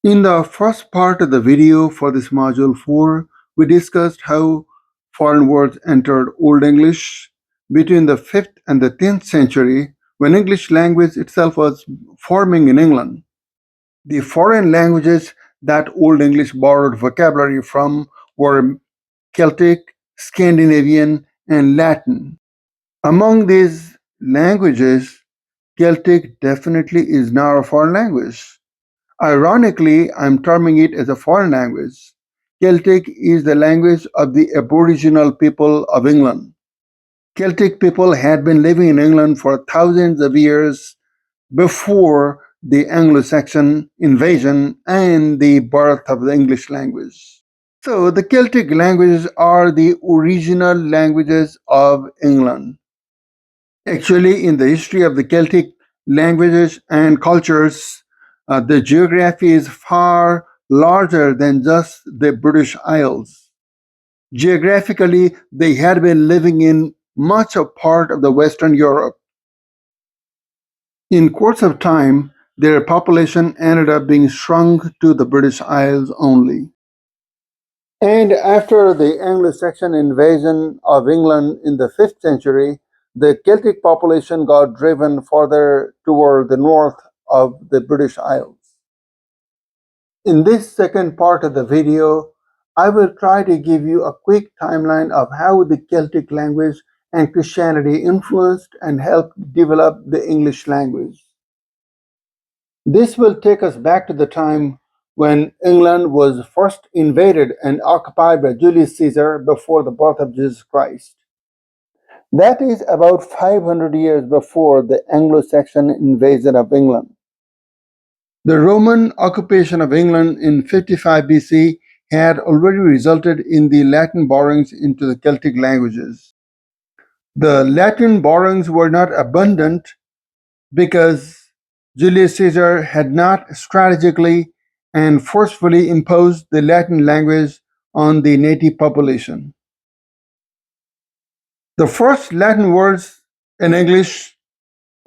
In the first part of the video for this module 4, we discussed how foreign words entered Old English between the 5th and the 10th century when English language itself was forming in England. The foreign languages that Old English borrowed vocabulary from were Celtic, Scandinavian, and Latin. Among these languages, Celtic definitely is now a foreign language. Ironically, I'm terming it as a foreign language. Celtic is the language of the Aboriginal people of England. Celtic people had been living in England for thousands of years before the Anglo-Saxon invasion and the birth of the English language. So the Celtic languages are the original languages of England. Actually, in the history of the Celtic languages and cultures, the geography is far larger than just the British Isles. Geographically, they had been living in much of part of the Western Europe. In course of time, their population ended up being shrunk to the British Isles only. And after the Anglo-Saxon invasion of England in the 5th century, the Celtic population got driven further toward the north of the British Isles. In this second part of the video, I will try to give you a quick timeline of how the Celtic language and Christianity influenced and helped develop the English language. This will take us back to the time when England was first invaded and occupied by Julius Caesar before the birth of Jesus Christ. That is about 500 years before the Anglo-Saxon invasion of England. The Roman occupation of England in 55 BC had already resulted in the Latin borrowings into the Celtic languages. The Latin borrowings were not abundant because Julius Caesar had not strategically and forcefully imposed the Latin language on the native population. The first Latin words in English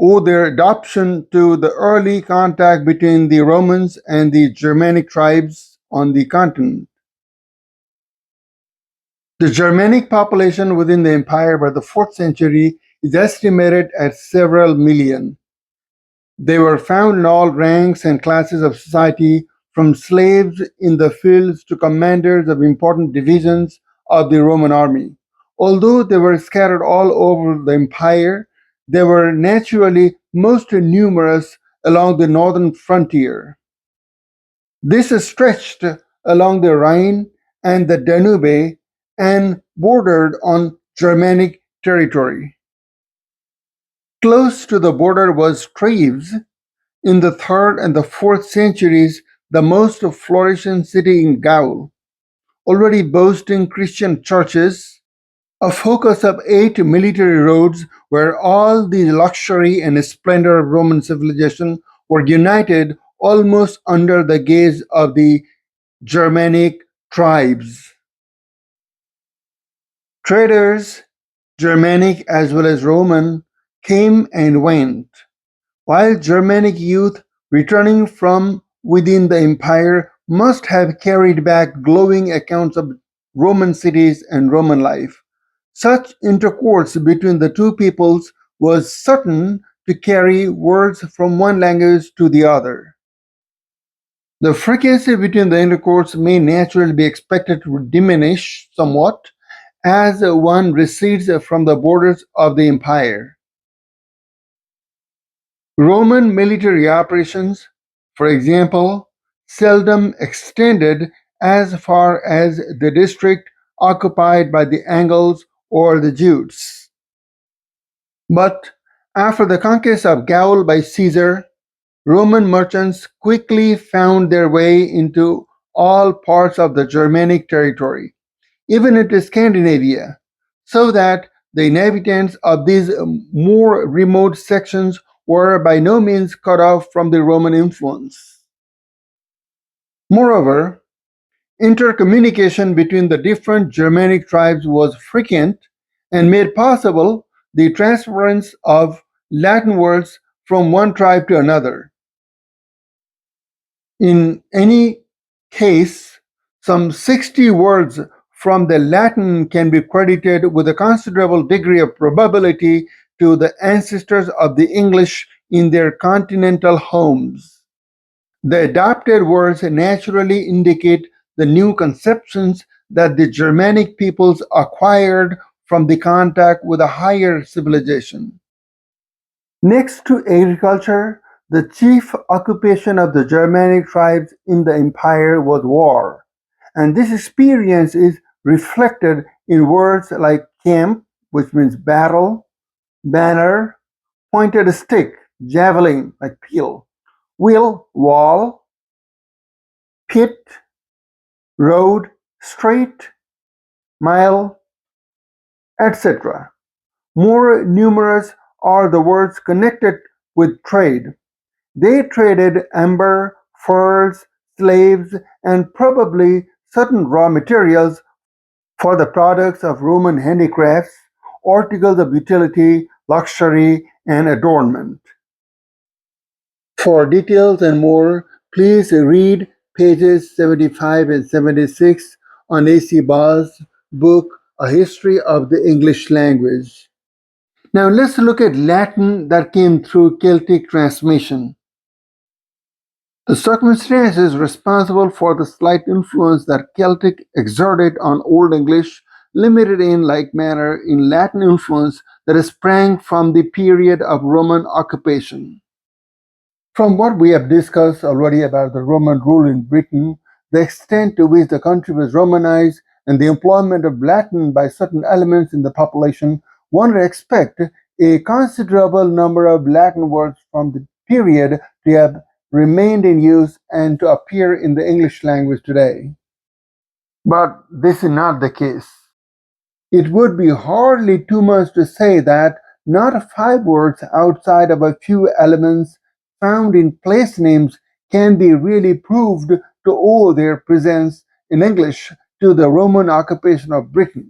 owe their adoption to the early contact between the Romans and the Germanic tribes on the continent. The Germanic population within the empire by the 4th century is estimated at several million. They were found in all ranks and classes of society, from slaves in the fields to commanders of important divisions of the Roman army. Although they were scattered all over the empire, they were naturally most numerous along the northern frontier. This stretched along the Rhine and the Danube and bordered on Germanic territory. Close to the border was Treves, in the 3rd and the 4th centuries, the most flourishing city in Gaul, already boasting Christian churches, a focus of 8 military roads where all the luxury and splendor of Roman civilization were united almost under the gaze of the Germanic tribes. Traders, Germanic as well as Roman, came and went, while Germanic youth returning from within the empire must have carried back glowing accounts of Roman cities and Roman life. Such intercourse between the two peoples was certain to carry words from one language to the other. The frequency between the intercourse may naturally be expected to diminish somewhat as one recedes from the borders of the empire. Roman military operations, for example, seldom extended as far as the district occupied by the Angles or the Jutes. But after the conquest of Gaul by Caesar, Roman merchants quickly found their way into all parts of the Germanic territory, even into Scandinavia, so that the inhabitants of these more remote sections were by no means cut off from the Roman influence. Moreover, intercommunication between the different Germanic tribes was frequent and made possible the transference of Latin words from one tribe to another. In any case, some 60 words from the Latin can be credited with a considerable degree of probability to the ancestors of the English in their continental homes. The adopted words naturally indicate the new conceptions that the Germanic peoples acquired from the contact with a higher civilization. Next to agriculture, the chief occupation of the Germanic tribes in the empire was war, and this experience is reflected in words like camp, which means battle, banner, pointed stick, javelin, like peel, wheel, wall, pit, road, street, mile, etc. More numerous are the words connected with trade. They traded amber, furs, slaves, and probably certain raw materials for the products of Roman handicrafts, articles of utility, luxury, and adornment. For details and more, please read pages 75 and 76 on A.C. Ball's book, A History of the English Language. Now let's look at Latin that came through Celtic transmission. The circumstances responsible for the slight influence that Celtic exerted on Old English limited in like manner in Latin influence that sprang from the period of Roman occupation. From what we have discussed already about the Roman rule in Britain, the extent to which the country was Romanized, and the employment of Latin by certain elements in the population, one would expect a considerable number of Latin words from the period to have remained in use and to appear in the English language today. But this is not the case. It would be hardly too much to say that not five words outside of a few elements found in place names can be really proved to owe their presence in English to the Roman occupation of Britain.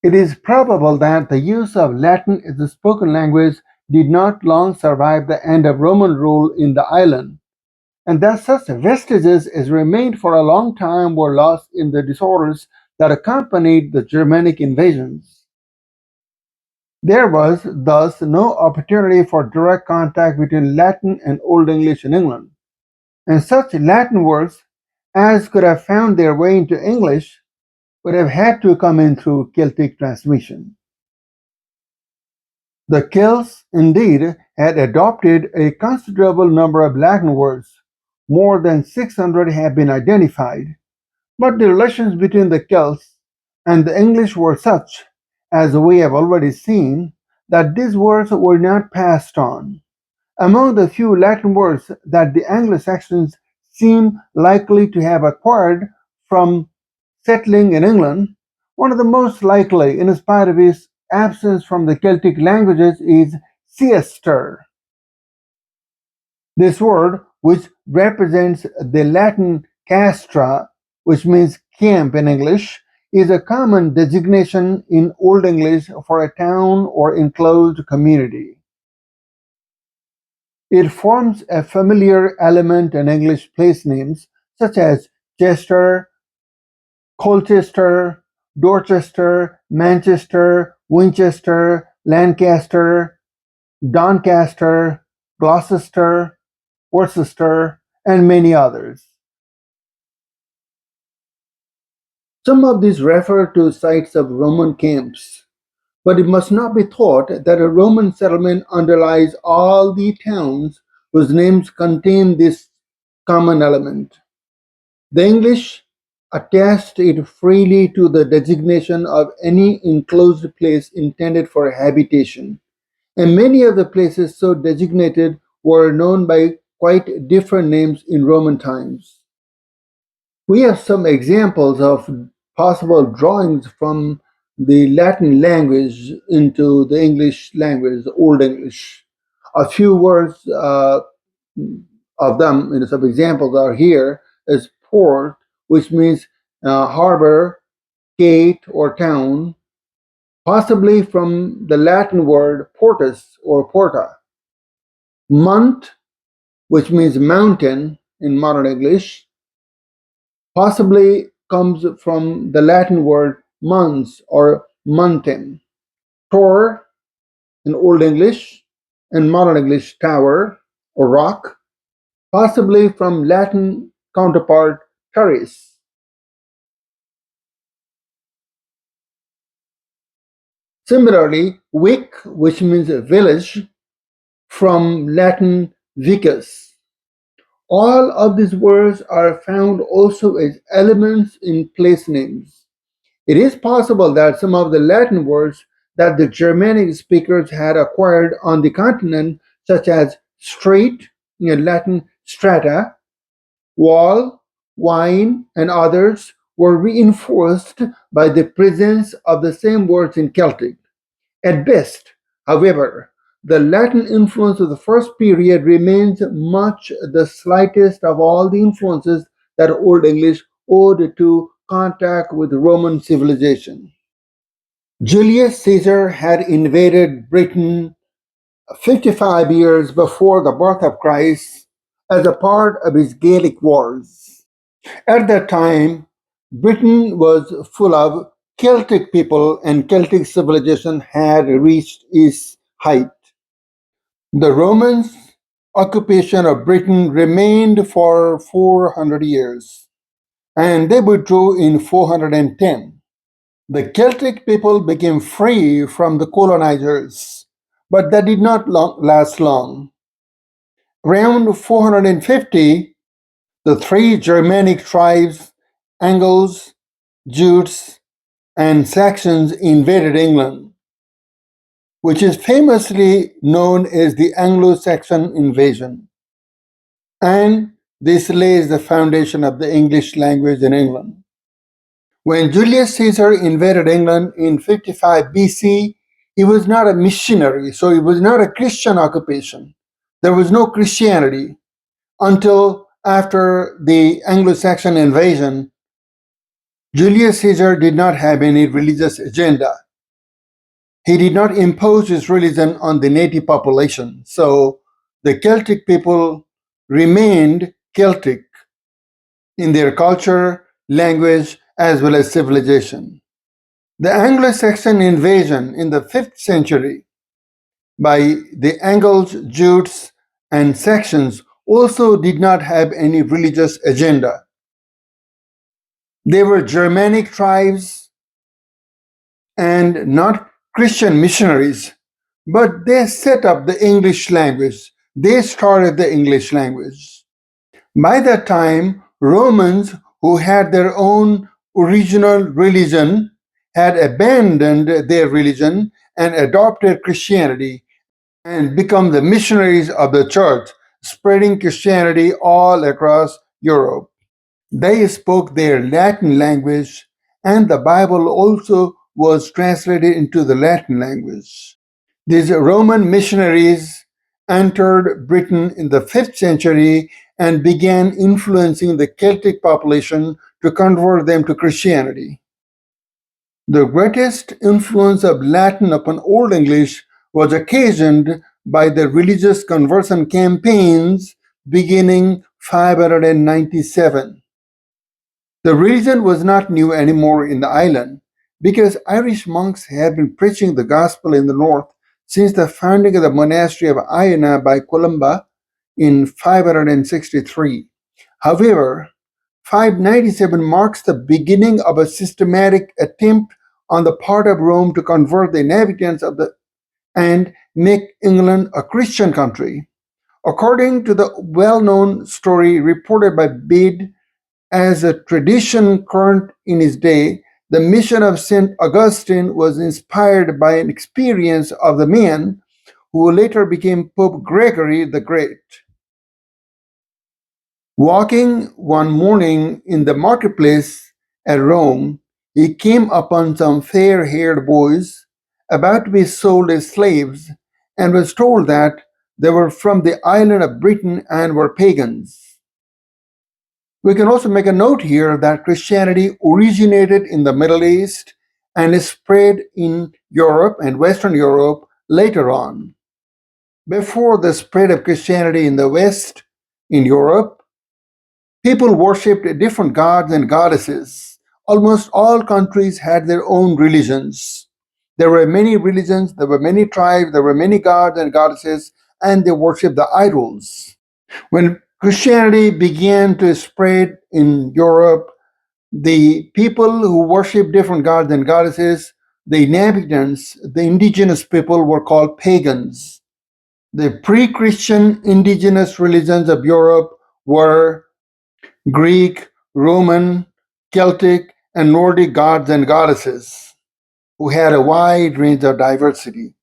It is probable that the use of Latin as a spoken language did not long survive the end of Roman rule in the island, and that such vestiges as remained for a long time were lost in the disorders that accompanied the Germanic invasions. There was thus no opportunity for direct contact between Latin and Old English in England, and such Latin words as could have found their way into English would have had to come in through Celtic transmission. The Celts, indeed, had adopted a considerable number of Latin words; more than 600 have been identified, but the relations between the Celts and the English were such, as we have already seen, that these words were not passed on. Among the few Latin words that the Anglo-Saxons seem likely to have acquired from settling in England, one of the most likely, in spite of its absence from the Celtic languages, is "siester". This word, which represents the Latin "castra", which means camp in English, is a common designation in Old English for a town or enclosed community. It forms a familiar element in English place names such as Chester, Colchester, Dorchester, Manchester, Winchester, Lancaster, Doncaster, Gloucester, Worcester, and many others. Some of these refer to sites of Roman camps, but it must not be thought that a Roman settlement underlies all the towns whose names contain this common element. The English attached it freely to the designation of any enclosed place intended for habitation, and many of the places so designated were known by quite different names in Roman times. We have some examples of possible drawings from the Latin language into the English language, the Old English. A few words of them, some examples are here, is port, which means harbor, gate, or town, possibly from the Latin word portus or porta. Month, which means mountain in modern English, possibly comes from the Latin word mons or montem. Tor in Old English and modern English tower or rock, possibly from Latin counterpart terris. Similarly, vic, which means a village, from Latin vicus. All of these words are found also as elements in place names. It is possible that some of the Latin words that the Germanic speakers had acquired on the continent, such as strait, in Latin strata, wall, wine, and others, were reinforced by the presence of the same words in Celtic. At best, however, the Latin influence of the first period remains much the slightest of all the influences that Old English owed to contact with Roman civilization. Julius Caesar had invaded Britain 55 years before the birth of Christ as a part of his Gallic Wars. At that time, Britain was full of Celtic people and Celtic civilization had reached its height. The Romans' occupation of Britain remained for 400 years and they withdrew in 410. The Celtic people became free from the colonizers, but that did not last long. Around 450, the three Germanic tribes, Angles, Jutes, and Saxons invaded England, which is famously known as the Anglo-Saxon invasion. And this lays the foundation of the English language in England. When Julius Caesar invaded England in 55 BC, he was not a missionary, so it was not a Christian occupation. There was no Christianity until after the Anglo-Saxon invasion. Julius Caesar did not have any religious agenda. He did not impose his religion on the native population. So the Celtic people remained Celtic in their culture, language, as well as civilization. The Anglo-Saxon invasion in the 5th century by the Angles, Jutes, and Saxons also did not have any religious agenda. They were Germanic tribes and not Christian missionaries, but they set up the English language. They started the English language. By that time, Romans, who had their own original religion, had abandoned their religion and adopted Christianity and become the missionaries of the church, spreading Christianity all across Europe. They spoke their Latin language, and the Bible also was translated into the Latin language. These Roman missionaries entered Britain in the 5th century and began influencing the Celtic population to convert them to Christianity. The greatest influence of Latin upon Old English was occasioned by the religious conversion campaigns beginning 597. The religion was not new anymore in the island because Irish monks had been preaching the gospel in the north since the founding of the monastery of Iona by Columba in 563. However, 597 marks the beginning of a systematic attempt on the part of Rome to convert the inhabitants of the and make England a Christian country. According to the well-known story reported by Bede as a tradition current in his day, the mission of St. Augustine was inspired by an experience of the man who later became Pope Gregory the Great. Walking one morning in the marketplace at Rome, he came upon some fair-haired boys about to be sold as slaves and was told that they were from the island of Britain and were pagans. We can also make a note here that Christianity originated in the Middle East and is spread in Europe and Western Europe later on. Before the spread of Christianity in the West, In Europe, people worshipped different gods and goddesses. Almost all countries had their own religions. There were many religions, there were many tribes, there were many gods and goddesses, and they worshipped the idols. When Christianity began to spread in Europe, the people who worship different gods and goddesses, the inhabitants, the indigenous people, were called pagans. The pre Christian indigenous religions of Europe were Greek, Roman, Celtic, and Nordic gods and goddesses who had a wide range of diversity.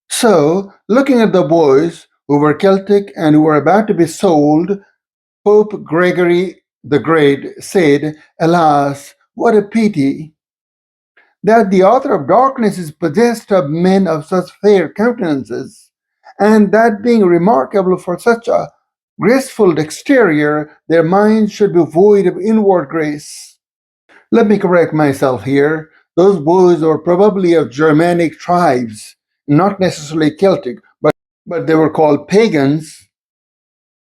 So, looking at the boys who were Celtic and who were about to be sold, Pope Gregory the Great said, "Alas, what a pity that the author of darkness is possessed of men of such fair countenances, and that being remarkable for such a graceful exterior, their minds should be void of inward grace." Let me correct myself here. Those boys were probably of Germanic tribes, not necessarily Celtic, but they were called pagans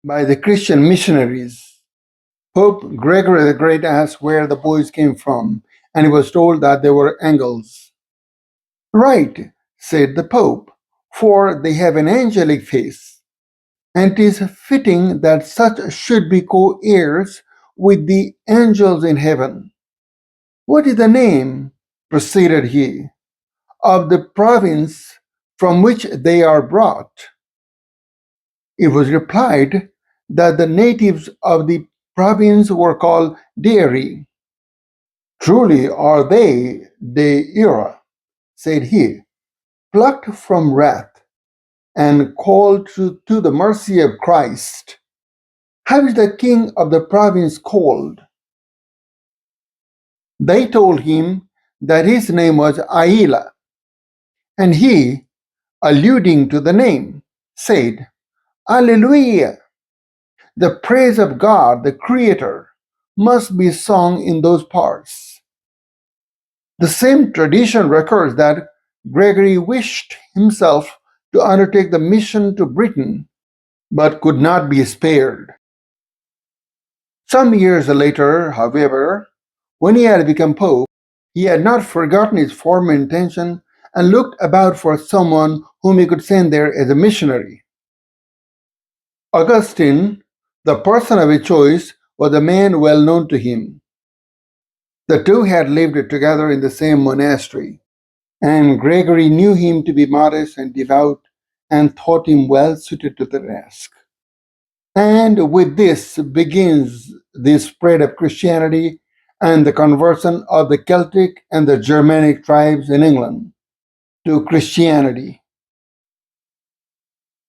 by the Christian missionaries. Pope Gregory the Great asked where the boys came from, and he was told that they were Angles. "Right," said the Pope, "for they have an angelic face, and it is fitting that such should be co-heirs with the angels in heaven. What is the name," proceeded he, "of the province from which they are brought?" It was replied that the natives of the province were called Deiri. "Truly are they Deira," said he, "plucked from wrath, and called to the mercy of Christ. How is the king of the province called?" They told him that his name was Aila, and he, alluding to the name, said, "Alleluia! The praise of God, the Creator, must be sung in those parts." The same tradition records that Gregory wished himself to undertake the mission to Britain, but could not be spared. Some years later, however, when he had become pope, he had not forgotten his former intention and looked about for someone whom he could send there as a missionary. Augustine, the person of his choice, was a man well known to him. The two had lived together in the same monastery, and Gregory knew him to be modest and devout and thought him well suited to the task. And with this begins the spread of Christianity and the conversion of the Celtic and the Germanic tribes in England to Christianity.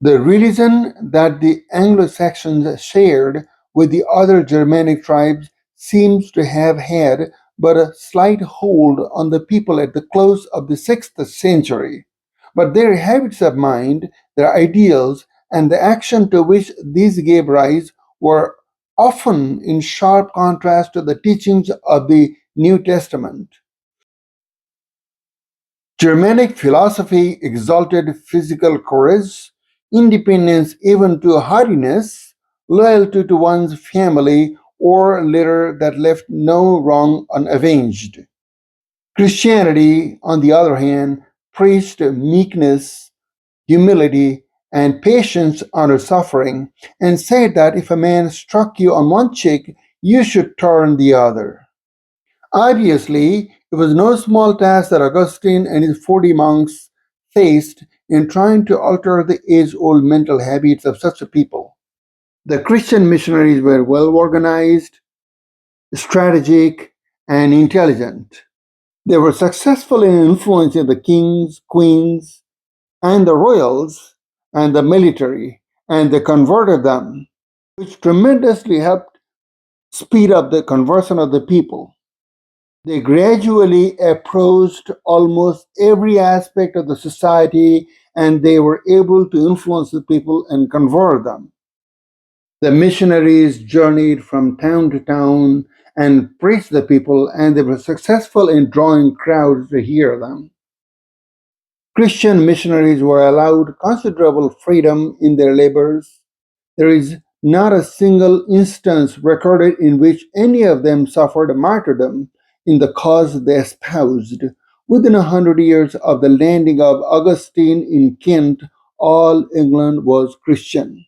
The religion that the Anglo-Saxons shared with the other Germanic tribes seems to have had but a slight hold on the people at the close of the 6th century. But their habits of mind, their ideals, and the action to which these gave rise were often in sharp contrast to the teachings of the New Testament. Germanic philosophy exalted physical courage, independence even to haughtiness, loyalty to one's family, or litter that left no wrong unavenged. Christianity, on the other hand, preached meekness, humility, and patience under suffering, and said that if a man struck you on one cheek, you should turn the other. Obviously, it was no small task that Augustine and his 40 monks faced in trying to alter the age old mental habits of such a people. The Christian missionaries were well organized, strategic, and intelligent. They were successful in influencing the kings, queens, and the royals, and the military, and they converted them, which tremendously helped speed up the conversion of the people. They gradually approached almost every aspect of the society and they were able to influence the people and convert them. The missionaries journeyed from town to town and preached the people, and they were successful in drawing crowds to hear them. Christian missionaries were allowed considerable freedom in their labors. There is not a single instance recorded in which any of them suffered martyrdom in the cause they espoused. Within 100 years of the landing of Augustine in Kent, all England was Christian.